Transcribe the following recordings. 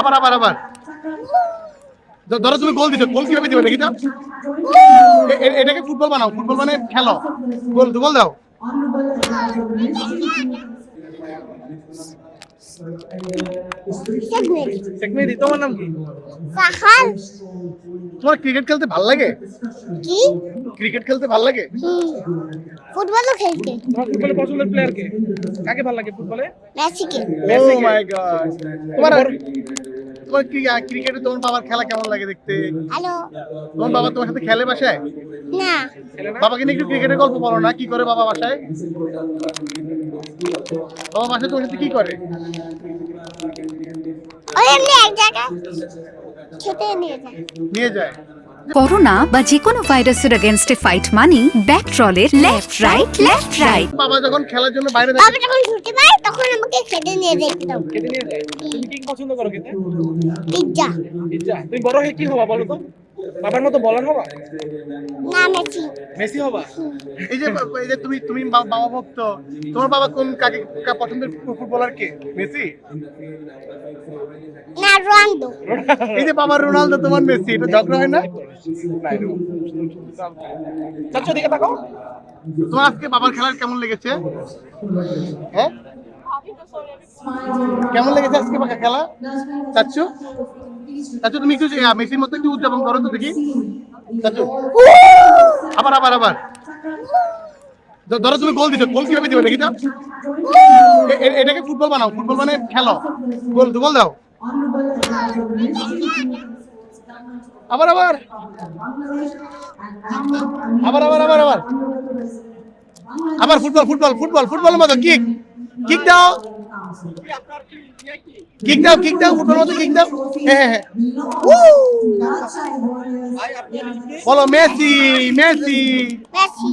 আবার আবার আবার ধরো তুমি গোল দিছো, গোল কিভাবে দিবে দেখি তো। এটাকে ফুটবল বানাও, ফুটবল মানে খেলো, গোল গোল দাও। টেকমেরি, তোমার নাম কি? সাহাল। তোমার ক্রিকেট খেলতে ভালো লাগে? কি? ক্রিকেট খেলতে ভালো লাগে? ফুটবলও খেলতে। তোমার ফুটবলে পছন্দের প্লেয়ার কে? কাকে ভালো লাগে ফুটবলে? মেসিকে। ও মাই গড। তোমার তোমার কি ক্রিকেটে তোমার বাবার খেলা কেমন লাগে দেখতে? হ্যালো। তোমার বাবা তোমার সাথে খেলে বাসায়? না। বাবাকে নিয়ে একটু ক্রিকেটের গল্প বলো না, কি করে বাবা বাসায়? বাবা বাসায় তোমার সাথে কি করে? ওই এমনি এক জায়গায় খেতে নিয়ে যায়। নিয়ে যায়। করোনা বা যে কোনো ভাইরাসের এগেইনস্টে ফাইট মানি ব্যাকট্রলের লেফট রাইট। বাবা যখন খেলার জন্য বাইরে বাবা যখন ছুটি পায় তখন আমাকে খেতে নিয়ে যেত। খেতে নিয়ে যায়। তুমি কি পছন্দ করো খেতে? পিৎজা। পিৎজা। তুমি বড় হয়ে কি হবা বলো তো? বাবার মতো বলার হবা? না, মেসি। মেসি হবা? এই যে তুমি বাবা ভক্ত, তোমার বাবা কোন কাকে পছন্দের ফুটবলার কে? মেসি? না, রোনালদো। এই যে বাবার রোনালদো তোমার মেসি, এটা ঝগড়া হয় না? চাচ্চু দিকে তাকাও। তোমার আজকে বাবার খেলার কেমন লেগেছে? হ্যাঁ, কেমন লেগেছে আজকে বাবার খেলা? চাচ্চু চাচ্চু তুমি একটু মেসির মতো একটু উদযাপন করো তো দেখি। চাচ্চু আবার আবার আবার ধরো তুমি গোল দিছো, গোল কিভাবে দিবে দেখি তো। এটাকে ফুটবল বানাও, ফুটবল মানে খেলো, গোল গোল দাও। আবার আবার আবার আবার আবার আবার আবার ফুটবল ফুটবল ফুটবল ফুটবলের মতো কিক কিক দাও, কিক দাও, কিক দাও, ফুটবল মতো কিক দাও। হ্যাঁ হ্যাঁ, বলো মেসি মেসি। মেসি।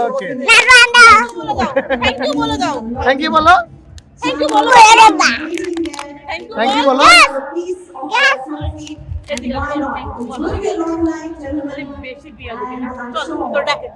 ওকে, না, রোনালদো। থ্যাংক ইউ বলে দাও। থ্যাংক ইউ বলো, থ্যাংক ইউ বলো। থ্যাংক ইউ বলো। Yes. বেশি বিয়া চল তোর ডাকে